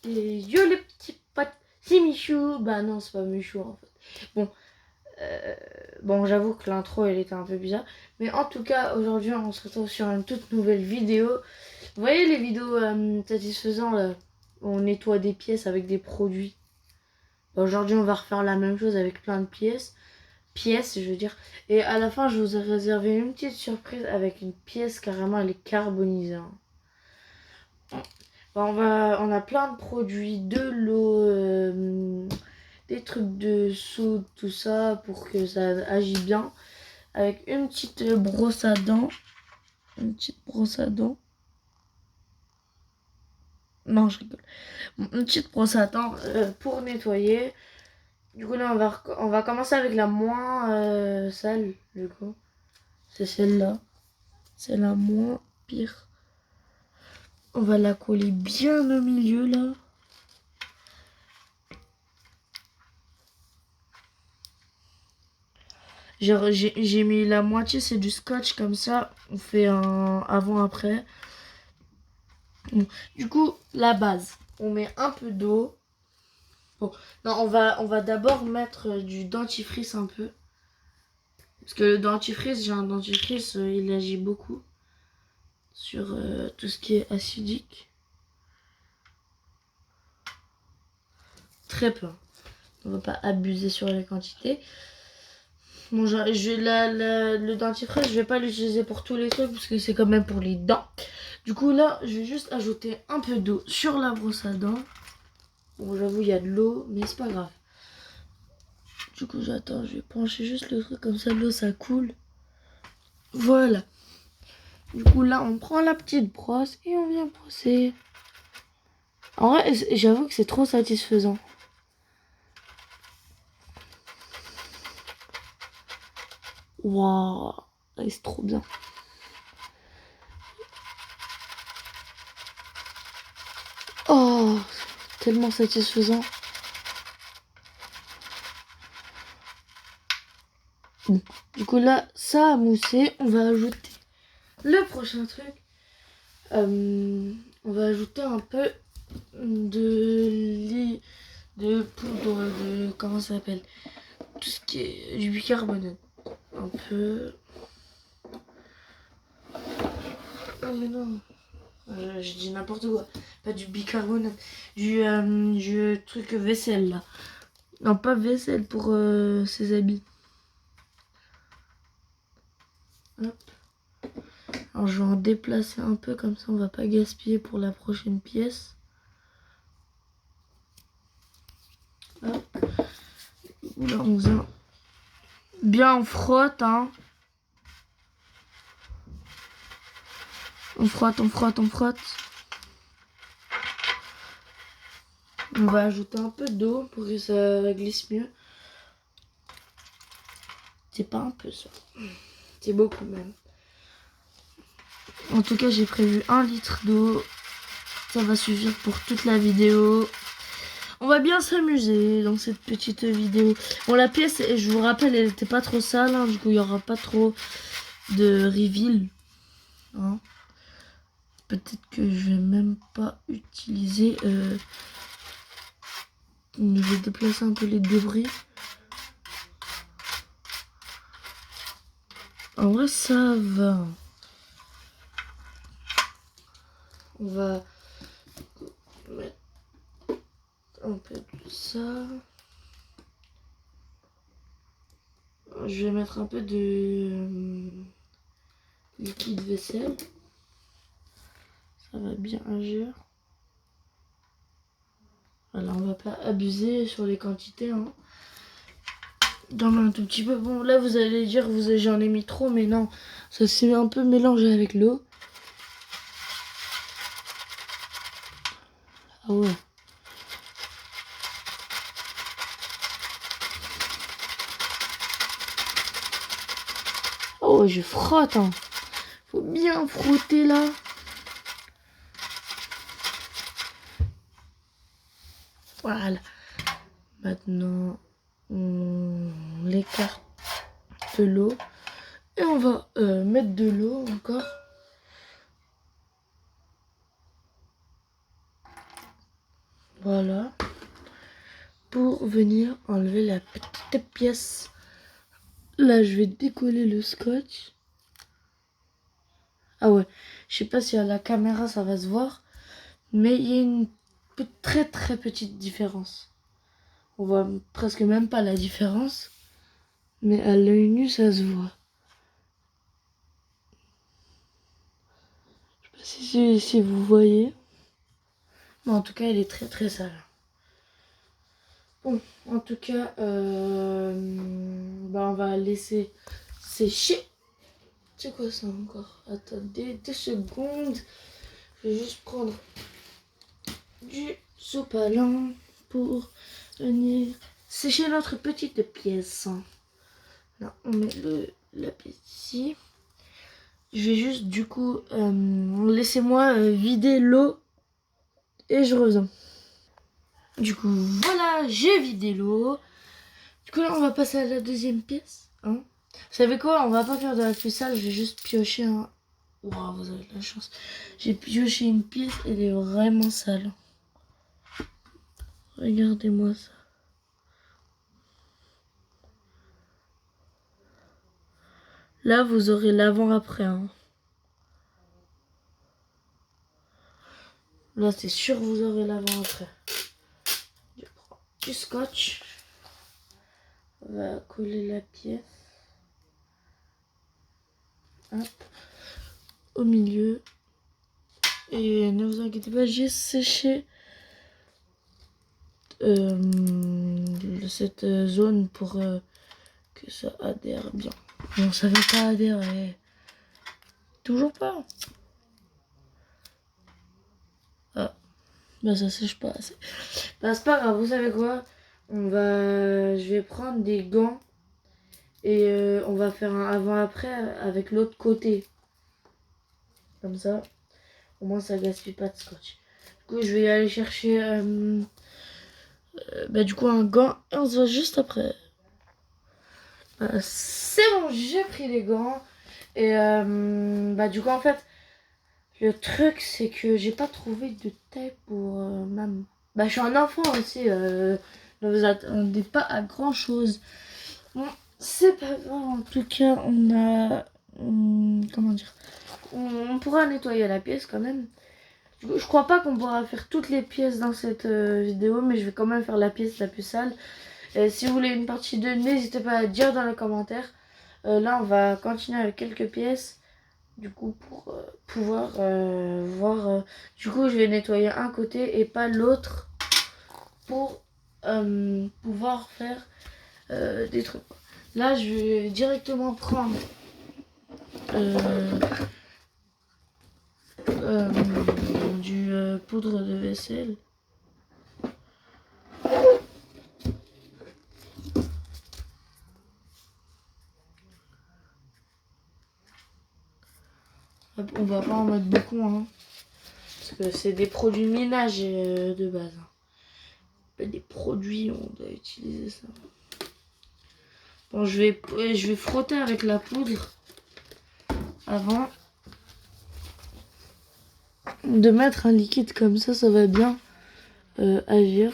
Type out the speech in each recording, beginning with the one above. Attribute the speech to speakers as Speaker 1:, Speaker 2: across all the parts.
Speaker 1: Et yo les petits potes, c'est Michou. Bah non, c'est pas Michou en fait. Bon, bon j'avoue que l'intro elle était un peu bizarre. Mais en tout cas, aujourd'hui on se retrouve sur une toute nouvelle vidéo. Vous voyez les vidéos satisfaisantes là, où on nettoie des pièces avec des produits. Bah, aujourd'hui on va refaire la même chose avec plein de pièces. Je veux dire. Et à la fin je vous ai réservé une petite surprise avec une pièce carrément elle est carbonisée. Hein. On a plein de produits, de l'eau, des trucs de soude, tout ça pour que ça agisse bien. Avec une petite brosse à dents. Une petite brosse à dents. Non, je rigole. Une petite brosse à dents pour nettoyer. Du coup, là, on va commencer avec la moins sale, du coup. C'est celle-là. C'est la moins pire. On va la coller bien au milieu, là. J'ai mis la moitié, c'est du scotch comme ça. On fait un avant-après. Bon. Du coup, la base. On met un peu d'eau. Bon, non, on va d'abord mettre du dentifrice un peu. Parce que le dentifrice, j'ai un dentifrice, il agit beaucoup sur tout ce qui est acidique. Très peu. On va pas abuser sur les quantités. Bon, le dentifrice, je vais pas l'utiliser pour tous les trucs parce que c'est quand même pour les dents. Du coup, là, je vais juste ajouter un peu d'eau sur la brosse à dents. Bon, j'avoue, il y a de l'eau, mais c'est pas grave. Du coup, j'attends, je vais pencher juste le truc comme ça, l'eau, ça coule. Voilà. Du coup, là, on prend la petite brosse et on vient brosser. En vrai, j'avoue que c'est trop satisfaisant. Waouh, c'est trop bien. Oh, tellement satisfaisant. Bon, du coup là, ça a moussé. On va ajouter le prochain truc. On va ajouter un peu de poudre de comment ça s'appelle, tout ce qui est du bicarbonate. Un peu. Oh mais non, je dis n'importe quoi. Pas du bicarbonate, du truc vaisselle là. Non, pas vaisselle pour ses habits. Hop. Alors je vais en déplacer un peu comme ça on va pas gaspiller pour la prochaine pièce. Hop. Là on vient bien, on frotte hein. On frotte, on frotte, on frotte. On va ajouter un peu d'eau pour que ça glisse mieux. C'est pas un peu ça. C'est beaucoup même. En tout cas j'ai prévu 1 litre d'eau. Ça va suffire pour toute la vidéo. On va bien s'amuser dans cette petite vidéo. Bon, la pièce, je vous rappelle, elle était pas trop sale. Hein, du coup, il n'y aura pas trop de reveal. Hein. Peut-être que je vais même pas utiliser... Je vais déplacer un peu les débris. En vrai, ça va. On va mettre un peu de ça. Je vais mettre un peu de liquide vaisselle. Ça va bien agir. Voilà, on va pas abuser sur les quantités. Hein. J'en mets un tout petit peu. Bon, là, vous allez dire, j'en ai mis trop, mais non. Ça s'est un peu mélangé avec l'eau. Ah ouais. Oh, je frotte. Hein. Faut bien frotter là. Voilà. Maintenant, on écarte de l'eau. Et on va mettre de l'eau encore. Voilà. Pour venir enlever la petite pièce. Là, je vais décoller le scotch. Ah ouais, je sais pas si à la caméra ça va se voir, mais il y a une très très petite différence. On voit presque même pas la différence, mais à l'œil nu ça se voit. Je sais pas si vous voyez, mais en tout cas il est très très sale. Bon, en tout cas, on va laisser sécher. C'est quoi ça encore? Attendez 2 secondes. Je vais juste prendre du sopalin pour venir sécher notre petite pièce. Là, on met la pièce ici. Je vais juste du coup laissez-moi vider l'eau et je reviens. Du coup voilà, j'ai vidé l'eau. Du coup là on va passer à la deuxième pièce. Hein. Vous savez quoi? On va pas faire de la plus sale, je vais juste piocher un. Waouh, vous avez de la chance. J'ai pioché une pièce, elle est vraiment sale. Regardez-moi ça. Là, vous aurez l'avant-après. Hein. Là, c'est sûr, vous aurez l'avant-après. Je prends du scotch. On va coller la pièce. Hop. Au milieu. Et ne vous inquiétez pas, j'ai séché cette zone pour que ça adhère bien. Bon, ça veut pas adhérer. Toujours pas. Ah, bah ça sèche pas assez. Bah c'est pas grave, vous savez quoi? Je vais prendre des gants et on va faire un avant-après avec l'autre côté. Comme ça, au moins ça gaspille pas de scotch. Du coup, je vais aller chercher du coup un gant et on se voit juste après. C'est bon, j'ai pris les gants et du coup en fait le truc c'est que j'ai pas trouvé de taille pour maman. Bah je suis un enfant aussi, ne vous attendez pas à grand chose. Bon, c'est pas grave, en tout cas on a comment dire, on pourra nettoyer la pièce quand même. Je crois pas qu'on pourra faire toutes les pièces dans cette vidéo, mais je vais quand même faire la pièce la plus sale. Si vous voulez une partie 2, n'hésitez pas à dire dans les commentaires. Là, on va continuer avec quelques pièces. Du coup, pour pouvoir voir... du coup, je vais nettoyer un côté et pas l'autre. Pour pouvoir faire des trucs. Là, je vais directement prendre... du poudre de vaisselle. On va pas en mettre beaucoup, hein, parce que c'est des produits ménage de base. Hein. Pas des produits, on doit utiliser ça. Bon, je vais frotter avec la poudre avant de mettre un liquide comme ça va bien agir.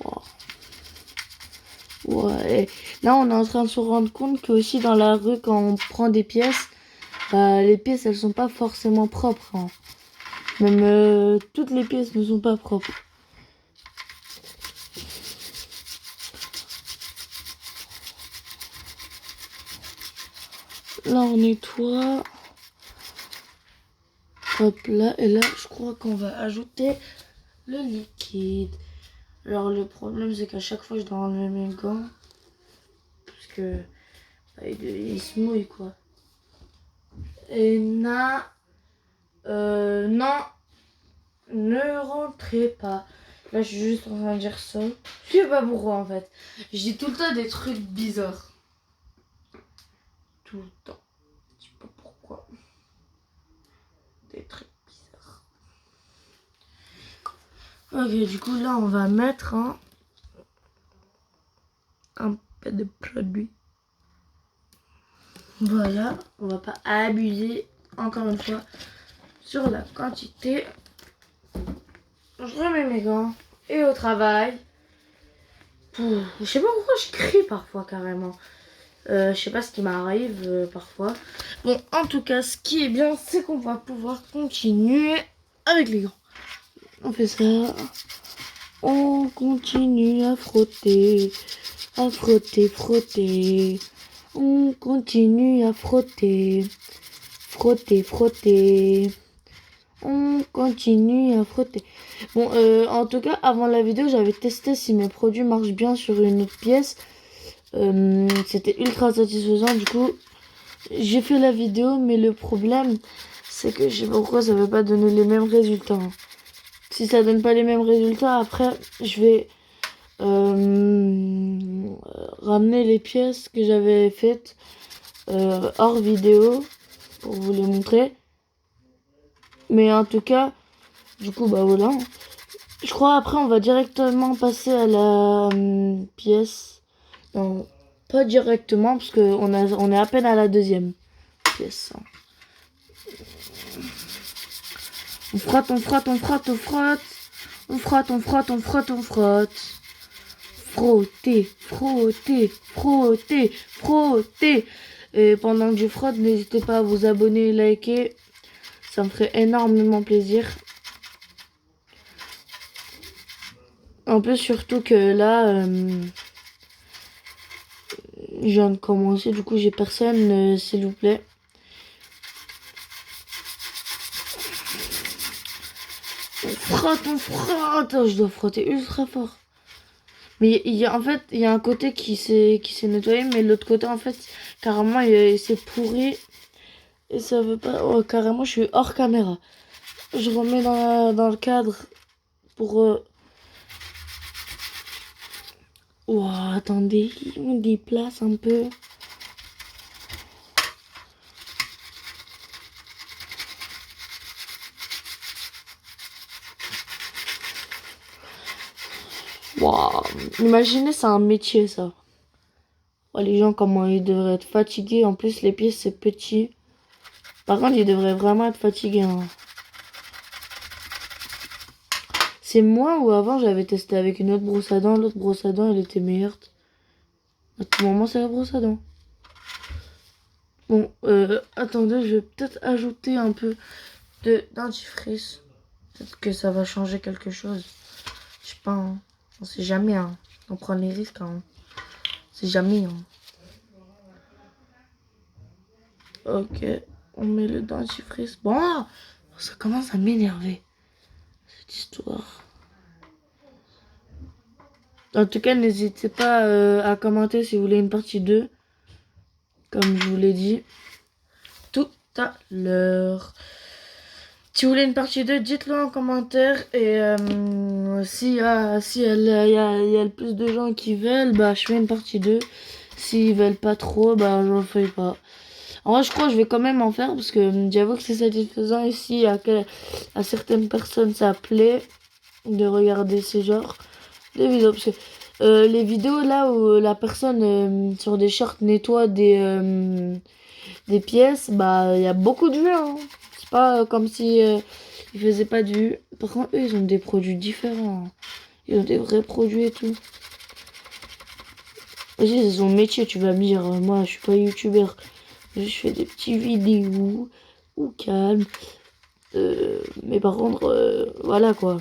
Speaker 1: Wow. Ouais. Et là, on est en train de se rendre compte que aussi dans la rue, quand on prend des pièces, les pièces, elles sont pas forcément propres. Hein. Même toutes les pièces ne sont pas propres. Là, on nettoie. Hop là. Et là, je crois qu'on va ajouter le liquide. Alors, le problème, c'est qu'à chaque fois, je dois enlever mes gants. Parce que il se mouille, quoi. Et non, ne rentrez pas. Là, je suis juste en train de dire ça. Je sais pas pourquoi, en fait. Je dis tout le temps des trucs bizarres. Tout le temps. Je sais pas pourquoi. Des trucs bizarres. Ok, du coup, là, on va mettre un peu de produit. Voilà, on va pas abuser, encore une fois, sur la quantité. je remets mes gants et au travail. Je sais pas pourquoi je crie parfois carrément. Je sais pas ce qui m'arrive parfois. Bon, en tout cas, ce qui est bien, c'est qu'on va pouvoir continuer avec les gants. On fait ça. On continue à frotter, frotter. On continue à frotter, frotter. On continue à frotter. Bon, en tout cas, avant la vidéo, j'avais testé si mes produits marchent bien sur une autre pièce. C'était ultra satisfaisant. Du coup, j'ai fait la vidéo, mais le problème, c'est que je sais pas pourquoi ça veut pas donner les mêmes résultats. Si ça donne pas les mêmes résultats, après, je vais ramener les pièces que j'avais faites hors vidéo pour vous les montrer. Mais en tout cas, du coup, bah voilà. Je crois après, on va directement passer à la pièce. Non, pas directement, parce on est à peine à la deuxième pièce. On frotte, on frotte, on frotte, on frotte. On frotte, on frotte, on frotte, on frotte. Frotter, frotter, frotter, frotter. Et pendant que je frotte, n'hésitez pas à vous abonner et liker. Ça me ferait énormément plaisir. En plus, surtout que là, je viens de commencer. Du coup, j'ai personne, s'il vous plaît. On frotte, on frotte. Oh, je dois frotter ultra fort. Mais en fait, il y a un côté qui s'est nettoyé, mais l'autre côté, en fait, carrément, il s'est pourri. Et ça veut pas... Oh, carrément, je suis hors caméra. Je remets dans le cadre pour... Oh, attendez, on déplace un peu. Wow. Imaginez, c'est un métier, ça. Oh, les gens, comment ils devraient être fatigués. En plus, les pieds, c'est petit. Par contre, ils devraient vraiment être fatigués. Hein. C'est moi ou avant, j'avais testé avec une autre brosse à dents. L'autre brosse à dents, elle était meilleure. À tout moment, c'est la brosse à dents. Bon, attendez, je vais peut-être ajouter un peu de dentifrice. Peut-être que ça va changer quelque chose. Je sais pas, hein. On sait jamais, hein. On prend les risques, hein. On sait jamais, hein. Ok, on met le dentifrice. Bon, ça commence à m'énerver, cette histoire. En tout cas, n'hésitez pas à commenter si vous voulez une partie 2. Comme je vous l'ai dit tout à l'heure. Si vous voulez une partie 2, dites-le en commentaire. Et si y a le plus de gens qui veulent, bah je fais une partie 2. S'ils veulent pas trop, bah j'en fais pas. En vrai, je crois que je vais quand même en faire parce que j'avoue que c'est satisfaisant ici à certaines personnes ça plaît de regarder ces genres de vidéos. Parce que les vidéos là où la personne sur des shorts nettoie des pièces, bah il y a beaucoup de vues. Hein. C'est pas comme si ils faisaient pas de vues. Par contre, eux, ils ont des produits différents. Hein. Ils ont des vrais produits et tout. Vas-y, c'est son métier, tu vas me dire. Moi, je suis pas youtubeur. Je fais des petits vidéos ou calme. Mais par contre, voilà quoi.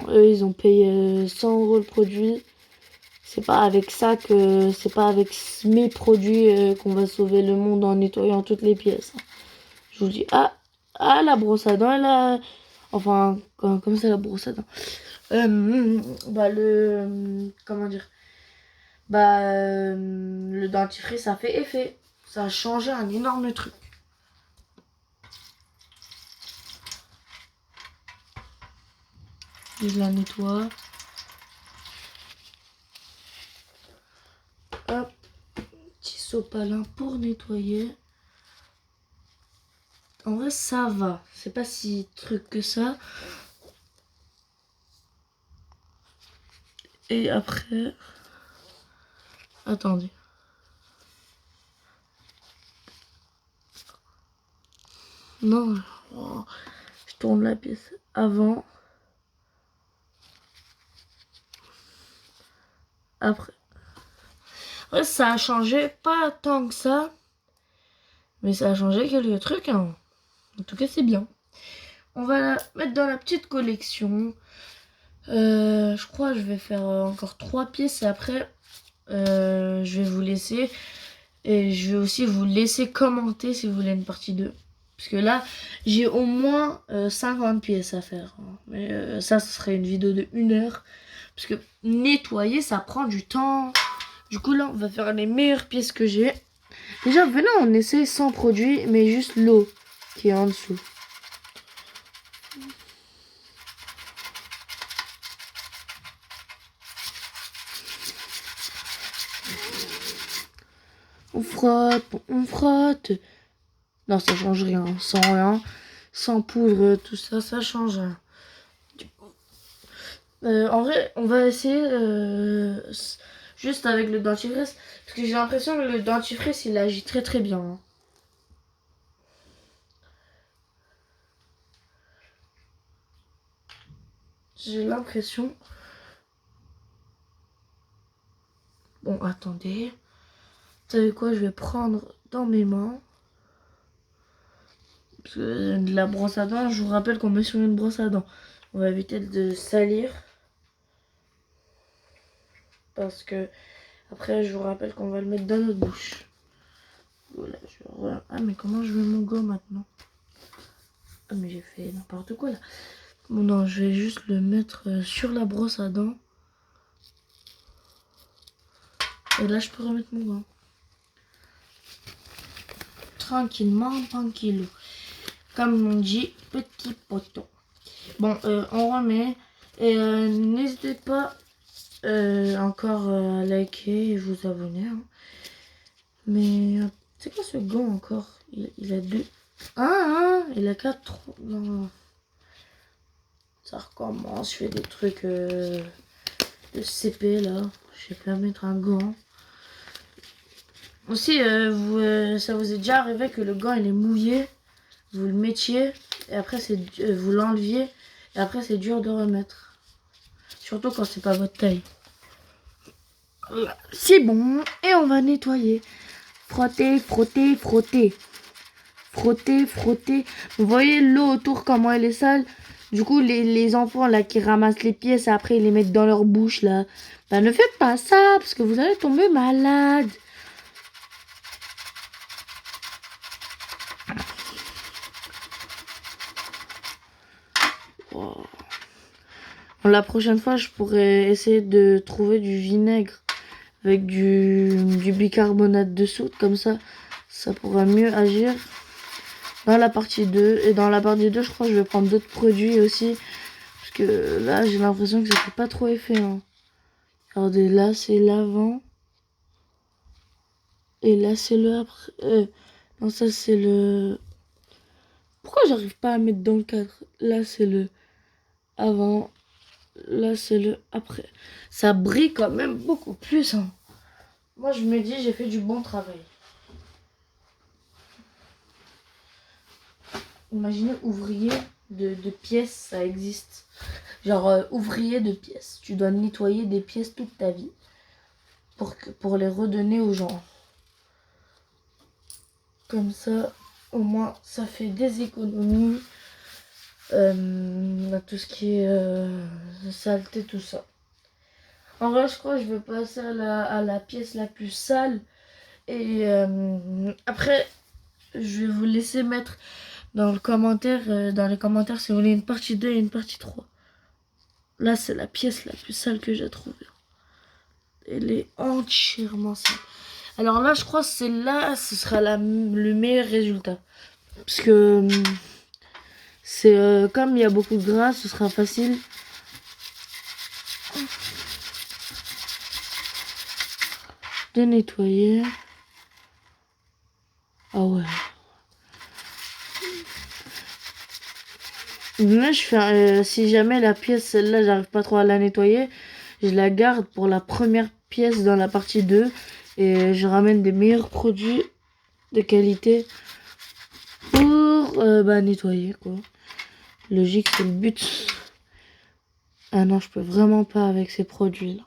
Speaker 1: Eux, ils ont payé 100 € le produit. C'est pas avec ça que... C'est pas avec mes produits qu'on va sauver le monde en nettoyant toutes les pièces. Hein. Je vous dis, la brosse à dents, elle a... Enfin, comme ça, la brosse à dents. Bah, comment dire? Bah, le dentifrice, ça fait effet. Ça a changé un énorme truc. Je la nettoie. Hop. Petit sopalin pour nettoyer. En vrai, ça va. C'est pas si truc que ça. Et après... Attendez. Non. Oh, je tourne la pièce avant. après. Ouais, ça a changé pas tant que ça. Mais ça a changé quelques trucs. Hein. En tout cas, c'est bien. On va la mettre dans la petite collection. Je crois que je vais faire encore 3 pièces. Et après, je vais vous laisser. Et je vais aussi vous laisser commenter si vous voulez une partie 2. Parce que là, j'ai au moins 50 pièces à faire. Hein. Mais ça, ce serait une vidéo de 1 heure. Parce que nettoyer, ça prend du temps. Du coup, là, on va faire les meilleures pièces que j'ai. Déjà, venez, on essaie sans produit, mais juste l'eau qui est en dessous. On frotte, on frotte. Non, ça change rien. Sans rien, sans poudre, tout ça, ça change rien. En vrai, on va essayer juste avec le dentifrice. Parce que j'ai l'impression que le dentifrice, il agit très très bien. Hein. J'ai l'impression... Bon, attendez. Vous savez quoi, je vais prendre dans mes mains. Parce que de la brosse à dents, je vous rappelle qu'on met sur une brosse à dents. On va éviter de salir. Parce que après, je vous rappelle qu'on va le mettre dans notre bouche. Voilà, ah, mais comment je mets mon gant maintenant? Ah, mais j'ai fait n'importe quoi là. Bon, non, je vais juste le mettre sur la brosse à dents. Et là, je peux remettre mon gant. Tranquillement, tranquillou. Comme on dit, petit poteau. Bon, on remet. Et n'hésitez pas encore à liker et vous abonner. Hein. Mais c'est quoi ce gant encore? Il a 2. Il a 4. Non. Ça recommence. Je fais des trucs de CP là. Je sais pas mettre un gant. Aussi, ça vous est déjà arrivé que le gant il est mouillé, vous le mettiez et après vous l'enleviez et après c'est dur de remettre. Surtout quand c'est pas votre taille. C'est bon et on va nettoyer. Frotter, frotter, frotter. Frotter, frotter. Vous voyez l'eau autour comment elle est sale. Du coup les enfants là qui ramassent les pièces et après ils les mettent dans leur bouche là. Bah ne faites pas ça parce que vous allez tomber malade. Oh. La prochaine fois, je pourrais essayer de trouver du vinaigre avec du bicarbonate de soude. Comme ça pourra mieux agir dans la partie 2. Et dans la partie 2, je crois que je vais prendre d'autres produits aussi. Parce que là, j'ai l'impression que ça fait pas trop effet. Hein. Regardez, là, c'est l'avant. Et là, c'est le après. Non, ça, c'est le... Pourquoi j'arrive pas à mettre dans le cadre? Là, c'est le avant. Là, c'est le après. Ça brille quand même beaucoup plus. Hein. Moi, je me dis, j'ai fait du bon travail. Imaginez ouvrier de pièces, ça existe. Genre, ouvrier de pièces. Tu dois nettoyer des pièces toute ta vie pour les redonner aux gens. Comme ça, au moins, ça fait des économies. Tout ce qui est saleté, tout ça. En vrai, je crois que je vais passer à la pièce la plus sale. Et après, je vais vous laisser mettre dans les commentaires si vous voulez une partie 2 et une partie 3. Là, c'est la pièce la plus sale que j'ai trouvée. Elle est entièrement sale. Alors là, je crois que celle-là, ce sera le meilleur résultat. Parce que c'est comme il y a beaucoup de gras, ce sera facile. De nettoyer. Ah ouais. Moi, je fais, si jamais la pièce, celle-là, j'arrive pas trop à la nettoyer, je la garde pour la première pièce dans la partie 2. Et je ramène des meilleurs produits de qualité pour nettoyer, quoi. Logique, c'est le but. Ah non, je peux vraiment pas avec ces produits-là.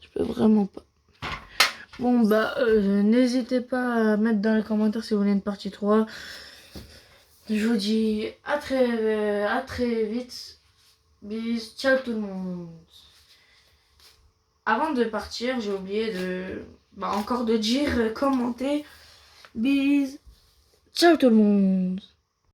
Speaker 1: Je peux vraiment pas. Bon bah n'hésitez pas à mettre dans les commentaires si vous voulez une partie 3. Je vous dis à très vite. Bis, ciao tout le monde. Avant de partir, j'ai oublié de encore de dire commenter. Bis, ciao tout le monde.